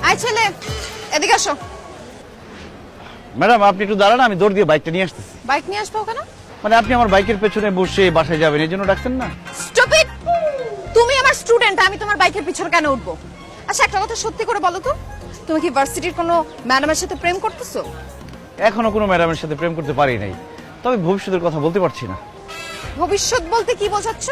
I ছেলে, এদিকে আসো। ম্যাডাম আপনি একটু দাঁড়ান, আমি দৌড় দিয়ে বাইকটা নিয়ে আসতেছি। বাইক নিয়ে আসবো কেন? মানে আপনি আমার বাইকের পেছনে বসে বাসায় যাবেন এই জন্য ডাকছেন না? স্টুপিড! তুমি আমার স্টুডেন্ট, আমি তোমার বাইকের পিছনে কেন উঠবো? আচ্ছা একটা কথা সত্যি করে বলো তো, তুমি কি ভার্সিটির কোনো ম্যাডামের সাথে প্রেম করতেছো? এখনো কোনো ম্যাডামের সাথে প্রেম করতে পারি নাই, তবে ভবিষ্যতের কথা বলতে পারছি না। ভবিষ্যৎ বলতে কি বোঝাচ্ছ?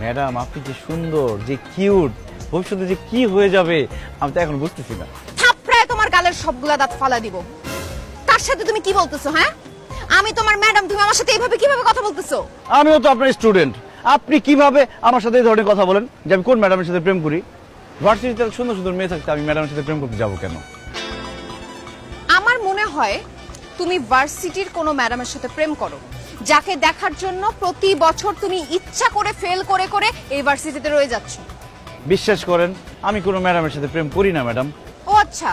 ম্যাডাম আপনি যে সুন্দর, যে কিউট, ভবিষ্যতে যে কি হয়ে যাবে আমি তো এখন বুঝতেছি না। থাপড়ায় তোমার গালের সবগুলা দাঁত ফালা দিব। তার সাথে তুমি কি বলতেছো? হ্যাঁ, আমি তোমার ম্যাডাম, তুমি আমার সাথে এইভাবে কিভাবে কথা বলতেছো? আমিও তো আপনার স্টুডেন্ট, আপনি কিভাবে আমার সাথে এই ধরনের কথা বলেন যে আমি কোন ম্যাডামের সাথে প্রেম করি? ভার্সিটিতে সুন্দর সুন্দর মেয়ে থাকতে আমি ম্যাডামের সাথে প্রেম করতে যাবো কেন? আমার মনে হয় তুমি ভার্সিটির কোনো ম্যাডামের সাথে প্রেম করো, যাকে দেখার জন্য প্রতি বছর তুমি ইচ্ছা করে ফেল করে করে এই ভার্সিটিতে রয়ে যাচ্ছ। বিশ্বাস করেন আমি কোনো ম্যাডামের সাথে প্রেম করি না ম্যাডাম। ও আচ্ছা,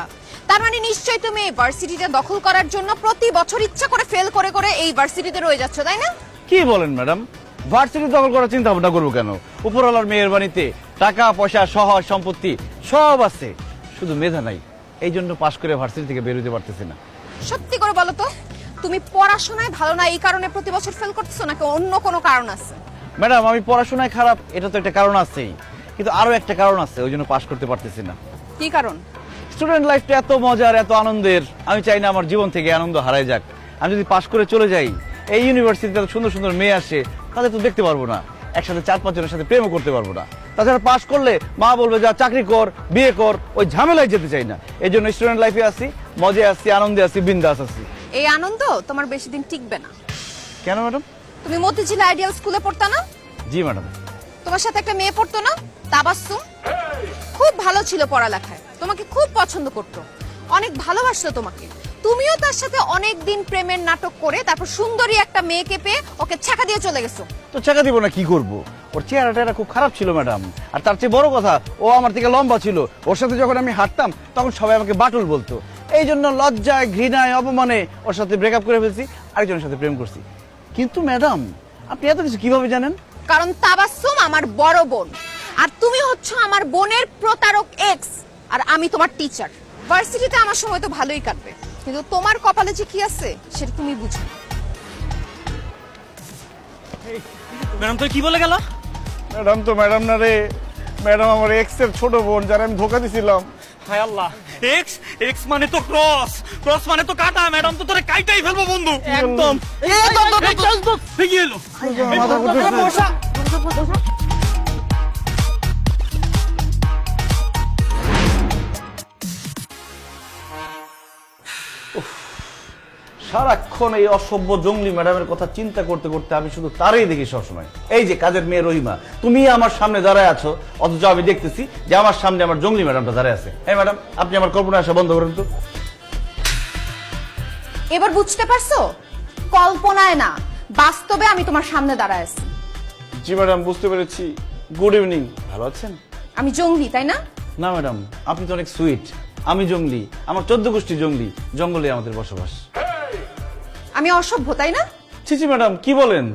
তার মানে নিশ্চয়ই তুমি এই ভার্সিটিটা দখল করার জন্য প্রতি বছর ইচ্ছা করে ফেল করে করে এই ভার্সিটিতে রয়ে যাচ্ছ, তাই না? কি বলেন ম্যাডাম, ভার্সিটি দখল করার চিন্তা ভাবনা করবো কেন? উপরওয়ালার মেয়ের বাড়িতে টাকা পয়সা শহর সম্পত্তি সব আছে, শুধু মেধা নাই, এই জন্য পাশ করে ভার্সিটি থেকে বের হতে পারতেছি না। সত্যি করে বলো তো, তুমি পড়াশোনায় ভালো না এই কারণে প্রতি বছর ফেল করতেছো, নাকি অন্য কোনো কারণ আছে? ম্যাডাম আমি পড়াশোনায় খারাপ এটা তো একটা কারণ আছেই, কিন্তু আরো একটা কারণ আছে, ওই জন্য পাশ করতে পারতেছি না। কি কারণ? স্টুডেন্ট লাইফটা এত মজার, এত আনন্দের, আমি চাই না আমার জীবন থেকে আনন্দ হারায় যাক। আমি যদি পাশ করে চলে যাই, এই ইউনিভার্সিটিতে এত সুন্দর সুন্দর মেয়ে আসে, তাদের তো দেখতে পারবো না, একসাথে 4-5 জনের সাথে প্রেমও করতে পারবো না। তাছাড়া পাশ করলে মা বলবে যা চাকরি কর, বিয়ে কর, ওই ঝামেলায় যেতে চাই না। এই জন্য স্টুডেন্ট লাইফে আসি, মজায় আসছি, আনন্দে আসি, বিন্দাস আসি। এই আনন্দ তোমার বেশি দিন টিকবে না। কেন ম্যাডাম? তুমি মতিঝিল আইডিয়াল স্কুলে পড়তা না? জি ম্যাডাম। তোমার সাথে একটা মেয়ে পড়তো না, তাবাসসুম? খুব ভালো ছিল পড়ালেখায়, তোমাকে খুব পছন্দ করতো, অনেক ভালোবাসতো তোমাকে। তুমিও তার সাথে অনেক দিন প্রেমের নাটক করে তারপর সুন্দরী একটা মেয়েকে পেয়ে ওকে ছাকা দিয়ে চলে গেছো। তো চাকা দিব না, কি করব? ওর চেহারাটা খুব খারাপ ছিল ম্যাডাম, আর তার চেয়ে বড় কথা ও আমার থেকে লম্বা ছিল। ওর সাথে যখন আমি হাঁটতাম তখন সবাই আমাকে বাটুল বলতো, এই জন্য লজ্জায় ঘৃণায় অপমানে ওর সাথে ব্রেকআপ করে ফেলছি, আরেকজনের সাথে প্রেম করছি। কিন্তু ম্যাডাম আপনি এত কিছু কিভাবে জানেন? কারণ তাবাসসুম আমার বড় বোন, আর তুমি হচ্ছ আমার বোনের প্রতারক এক্স, আর আমি তোমার টিচার। ভার্সিটিতে আমার সময় তো ভালোই কাটবে, কিন্তু তোমার কপালে যে কি আছে সেটা তুমি বুঝো। ম্যাডাম তো কি বলে গেল? ম্যাডাম তো ম্যাডাম না রে, ম্যাডাম আমার এক্স এর ছোট বোন, যারা আমি ধোকা দিছিলাম। হায় আল্লাহ, এক্স এক্স মানে তো ক্রস, ক্রস মানে তো কাটা। ম্যাডাম তো তোরে কাইটাই ফেলবো বন্ধু। একদম কি হলো? মাথা ঘুরতেছে। সারাক্ষণ এই অসভ্য জঙ্গলি ম্যাডামের কথা চিন্তা করতে করতে আমি শুধু তারই দেখি সবসময়। এই যে কাজের মেয়ে রহিমা, তুমি আমার সামনে দাঁড়ায় আছো, অথচ আমি দেখতেছি যে আমার সামনে আমার জঙ্গলি ম্যাডামটা দাঁড়ায় আছে। এই ম্যাডাম আপনি আমার কল্পনা আসা বন্ধ করেন তো। এবার বুঝতে পারছো? কল্পনায় না, বাস্তবে আমি তোমার সামনে দাঁড়ায় আছি। জি ম্যাডাম বুঝতে পেরেছি। গুড ইভিনিং, ভালো আছেন? আমি জঙ্গলি তাই না? না ম্যাডাম, আপনি তো অনেক সুইট। আমি জঙ্গলি, আমার 14 গোষ্ঠী জঙ্গলি, জঙ্গলে আমাদের বসবাস। আমি অসভ্য তাই না? ছি ছি ম্যাডাম কি বলেন?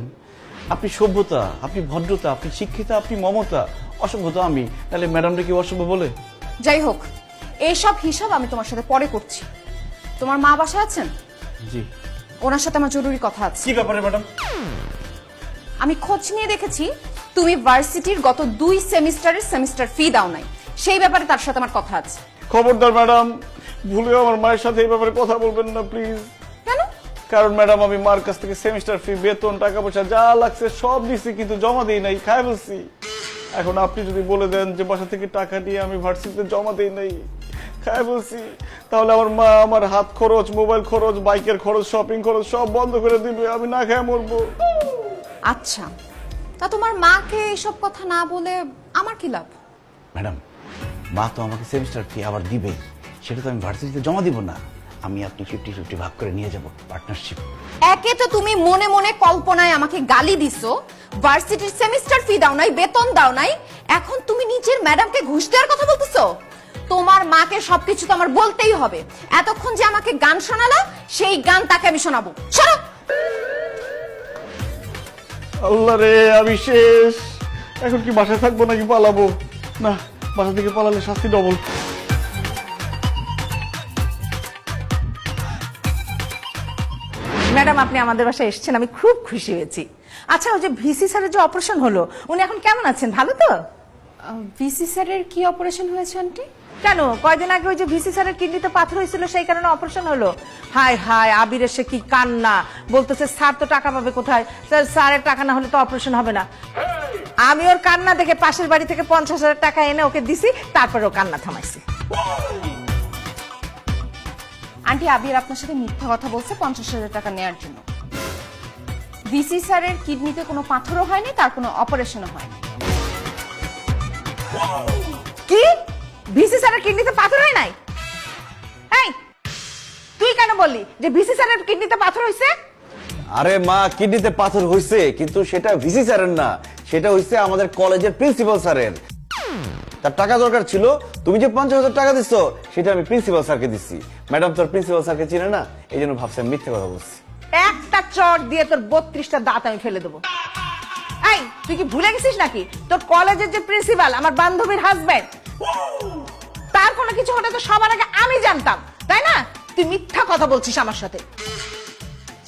আপনি সভ্যতা, আপনি ভদ্রতা, আপনি শিক্ষিতা, আপনি মমতা। অসভ্যতা আমি, তাহলে ম্যাডামটা কি অসভ্য বলে? যাই হোক, এইসব হিসাব আমি তোমার সাথে পরে করছি। তোমার মা বাসায় আছেন? জি। ওনার সাথে আমার জরুরি কথা আছে। কি ব্যাপারে ম্যাডাম? আমি খোঁজ নিয়ে দেখেছি তুমি ভার্সিটির গত 2 সেমিস্টারের সেমিস্টার ফি দাও নাই, সেই ব্যাপারে তার সাথে আমার কথা আছে। খবরদার ম্যাডাম, ভুলেও আমার মায়ের সাথে এই ব্যাপারে কথা বলবেন না প্লিজ। কেন? কারণ ম্যাডাম আমি মার কাছ থেকে সেমিস্টার ফি, বেতন, টাকা পয়সা যা লাগছে সব দিছি, কিন্তু জমা দেই নাই, খাই বলছি। এখন আপনি যদি বলে দেন যে বাসা থেকে টাকা নিয়ে আমি ভার্সিটিতে জমা দেই নাই, খাই বলছি, তাহলে আমার মা আমার হাত খরচ, মোবাইল খরচ, বাইকের খরচ, শপিং খরচ সব বন্ধ করে দিবে, আমি না খেয়ে মরবো। আচ্ছা, তা তোমার মাকে এইসব কথা না বলে আমার কি লাভ? ম্যাডাম মা তো আমাকে সেমিস্টার ফি আবার দিবেই, সেটা তো আমি ভার্সিটিতে জমা দিব না। আমি আপনি 50-50 ভাগ করে নিয়ে যাব, পার্টনারশিপ। একে তো তুমি মনে মনে কল্পনায় আমাকে গালি দিছো, ভার্সিটির সেমিস্টার ফি দাও নাই, বেতন দাও নাই, এখন তুমি নিজের ম্যাডামকে ঘুষ দেওয়ার কথা বলতেছো। তোমার মাকে সবকিছু তো আমার বলতেই হবে। এতক্ষণ যে আমাকে গান শোনালা, সেই গান তাকে আমি শোনাবো। শোনো। আল্লাহ রে, আমি শেষ। এখন কি বাসায় থাকবো নাকি পালাবো? না, বাসা থেকে পালালে শাস্তি ডবল। ম্যাডাম আপনি আমাদের বাসায় এসেছেন, আমি খুব খুশি হয়েছি। আচ্ছা, ওই যে ভিসি স্যারের যে অপারেশন হলো, উনি এখন কেমন আছেন? ভালো তো? ভিসি স্যারের কি অপারেশন হয়েছে আন্টি? কেন, কয়দিন আগে ওই যে ভিসি স্যারের কিডনিতে পাথর হয়েছিল, সেই কারণে অপারেশন হলো। হায় হায়, আবিরের সে কি কান্না, বলতেছে স্যার তো টাকা পাবে কোথায়, স্যারের টাকা না হলে তো অপারেশন হবে না। আমি ওর কান্না দেখে পাশের বাড়ি থেকে 50,000 টাকা এনে ওকে দিছি, তারপরে ও কান্না থামাইছি। আন্টি, আবির আপনার সাথে মিথ্যা কথা বলছে 50,000 টাকা নেয়ার জন্য। ভিসি স্যারের কিডনিতে কোনো পাথরও হয়নি, তার কোনো অপারেশনও হয়নি। কি? ভিসি স্যারের কিডনিতে পাথর হয় নাই? এই, তুই কেন বললি যে ভিসি স্যারের কিডনিতে পাথর হয়েছে? আরে মা, কিডনিতে পাথর হইছে, কিন্তু সেটা ভিসি স্যারের না, সেটা হইছে আমাদের কলেজের প্রিন্সিপাল স্যারের। তার টাকা দরকার ছিল, তুমি যে 50,000 টাকা দিচ্ছ সেটা আমি প্রিন্সিপাল স্যারকে দিচ্ছি। ম্যাডাম তোর প্রিন্সিপাল স্যারকে চিনে না, এই জন্য ভাবছি আমি মিথ্যে কথা বলছি। একটা চট দিয়ে তোর 32টা দাঁত আমি ফেলে দেবো। এই, তুই কি ভুলে গেছিস নাকি তোর কলেজের যে প্রিন্সিপাল আমার বান্ধবীর হাজবেন্ড, তার কোনো কিছু হলে তো সবার আগে আমি জানতাম, তাই না? তুই মিথ্যা কথা বলছিস আমার সাথে।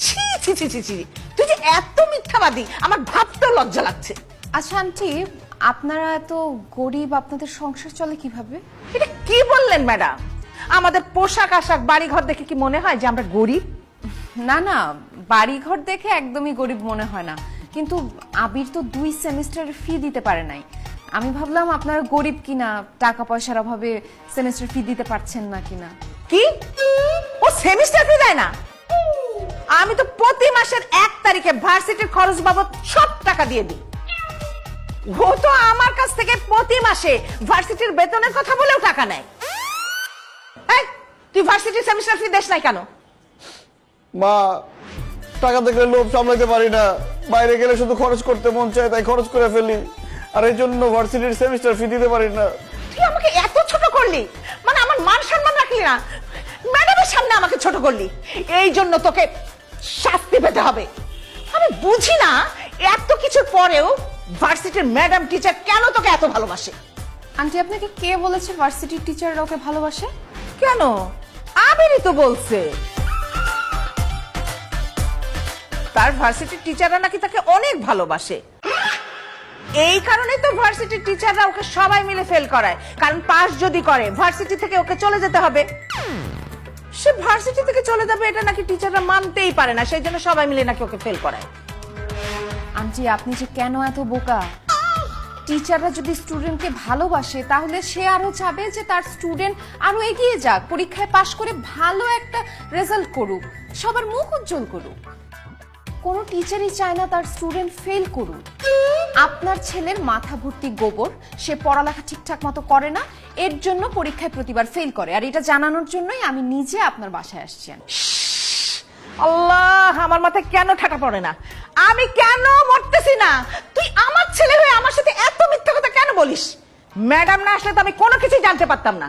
ছি ছি ছি ছি ছি, তুই যে এত মিথ্যাবাদী, আমার ভাবতেও লজ্জা লাগছে। আচ্ছা আন্টি, আপনারা এত গরিব, আপনাদের সংসার চলে কিভাবে? এটা কি বললেন ম্যাডাম? আমাদের পোশাক আশাক বাড়ি ঘর দেখে কি মনে হয় যে আমরা গরিব? না না, বাড়ি ঘর দেখে একদমই গরিব মনে হয় না, কিন্তু আবির তো 2 সেমিস্টারের ফি দিতে পারে নাই। আমি ভাবলাম আপনারা গরিব কিনা, টাকা পয়সার অভাবে সেমিস্টার ফি দিতে পারছেন না কিনা। কি? ও সেমিস্টার ফি দেয় না? আমি তো প্রতি মাসের 1 তারিখে ভার্সিটির খরচ বাবদ সব টাকা দিয়ে দিই। ও তো আমার কাছ থেকে প্রতি মাসে ভার্সিটির বেতনের কথা বলেও টাকা নেয়। এই, তুই ভার্সিটির সেমিস্টার ফি দেশ নাই কেন? মা, টাকা দেখলে লোভ সামলাতে পারি না, বাইরে গেলে শুধু খরচ করতে মন চায়, তাই খরচ করে ফেলি, আর এই জন্য ভার্সিটির সেমিস্টার ফি দিতে পারি না। তুই আমাকে এত ছোট করলি, মানে আমার মান সম্মান রাখলি না, ম্যাডামের সামনে আমাকে ছোট করলি, এই জন্য তোকে শাস্তি পেতে হবে। আমি বুঝি না এত কিছুর পরেও ভার্সিটির ম্যাডাম টিচার কেন তোকে এত ভালোবাসে। আন্টি, আপনাকে কে বলেছে ভার্সিটির টিচাররা ওকে ভালোবাসে? কেন, আবিরই তো বলছে তার ভার্সিটির টিচাররা নাকি তাকে অনেক ভালোবাসে। এই কারণে তো ভার্সিটির টিচাররা ওকে সবাই মিলে ফেল করায়, কারণ পাস যদি করে ভার্সিটি থেকে ওকে চলে যেতে হবে। সে ভার্সিটি থেকে চলে যাবে এটা নাকি টিচাররা মানতেই পারে না, সেই জন্য সবাই মিলে নাকি ওকে ফেল করায়। আন্টি, আপনি যে কেন এত বোকা? টিচাররা যদি স্টুডেন্টকে ভালোবাসে তাহলে সে আরো চাবে যে তার স্টুডেন্ট আরো এগিয়ে যাক, পরীক্ষায় পাশ করে ভালো একটা রেজাল্ট করুক, সবার মুখ উজ্জ্বল করুক। কোনো টিচারই চায় না তার স্টুডেন্ট ফেল করুক। আপনার ছেলের মাথা ভর্তি গোবর, সে পড়ালেখা ঠিকঠাক মতো করে না, এর জন্য পরীক্ষায় প্রতিবার ফেল করে, আর এটা জানানোর জন্যই আমি নিজে আপনার বাসায় আসছি। আল্লাহ, আমার মাথায় কেন ঠাটা পড়ে না? আমি কেন মরতেছি না? তুই আমার ছেলে হয়ে আমার সাথে এত মিথ্যা কথা কেন বলিস? ম্যাডাম না আসলে তো আমি কোনো কিছুই জানতে পারতাম না।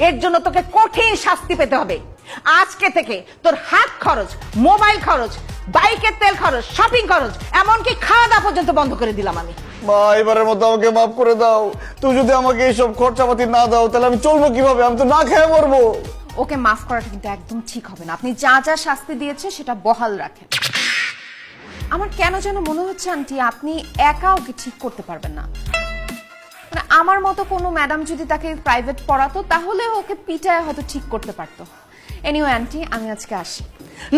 এর জন্য তোকে কঠিন শাস্তি পেতে হবে। আজকে থেকে তোর হাত খরচ, মোবাইল খরচ, বাইকের তেল খরচ, শপিং খরচ, এমনকি খাওয়া দাওয়া পর্যন্ত বন্ধ করে দিলাম আমি। মা, এবারের মতো আমাকে মাফ করে দাও। তুমি যদি আমাকে এইসব খরচাপাতি না দাও তাহলে আমি চলবো কিভাবে? আমি তো না খেয়ে মরবো। ওকে মাফ করাটা কিন্তু একদম ঠিক হবে না। আপনি যা যা শাস্তি দিয়েছে সেটা বহাল রাখেন। আমার কেন যেন মনে হচ্ছে আন্টি আপনি একা ওকে ঠিক করতে পারবেন না। মানে আমার মতো কোনো ম্যাডাম যদি তাকে প্রাইভেট পড়াতো তাহলে ওকে পিটায় হয়তো ঠিক করতে পারতো। এনিওয়ে আন্টি, আমি আজকে আসি।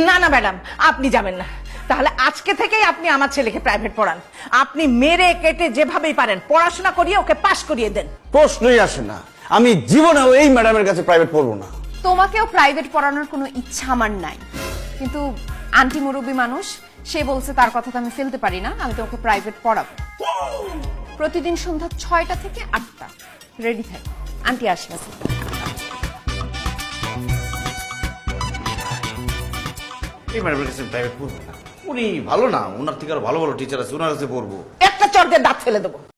না না ম্যাডাম, আপনি যাবেন না। তাহলে আজকে থেকেই আপনি আমার ছেলেকে প্রাইভেট পড়ান। আপনি মেরে কেটে যেভাবেই পারেন পড়াশোনা করিয়ে ওকে পাশ করিয়ে দেন। প্রশ্নই আসে না, আমি জীবনেও এই ম্যাডামের কাছে প্রাইভেট পড়বো না। তোমাকেও প্রাইভেট পড়ানোর কোনো ইচ্ছা আমার নাই, কিন্তু আন্টি মুরব্বী মানুষ, সে বলছে তার কথা তো আমি ফেলতে পারি না, আমি তোমাকে প্রাইভেট পড়াবো। প্রতিদিন সন্ধ্যা 6টা থেকে 8টা রেডি থাক। আন্টি আসবে। এই ম্যাডামের কাছে প্রাইভেট পড়বো না, উনি ভালো না, ওনার থেকে আরো ভালো ভালো টিচার আছে, ওনার কাছে পড়বো। একটা চড় দিয়ে দাঁত ফেলে দেবো।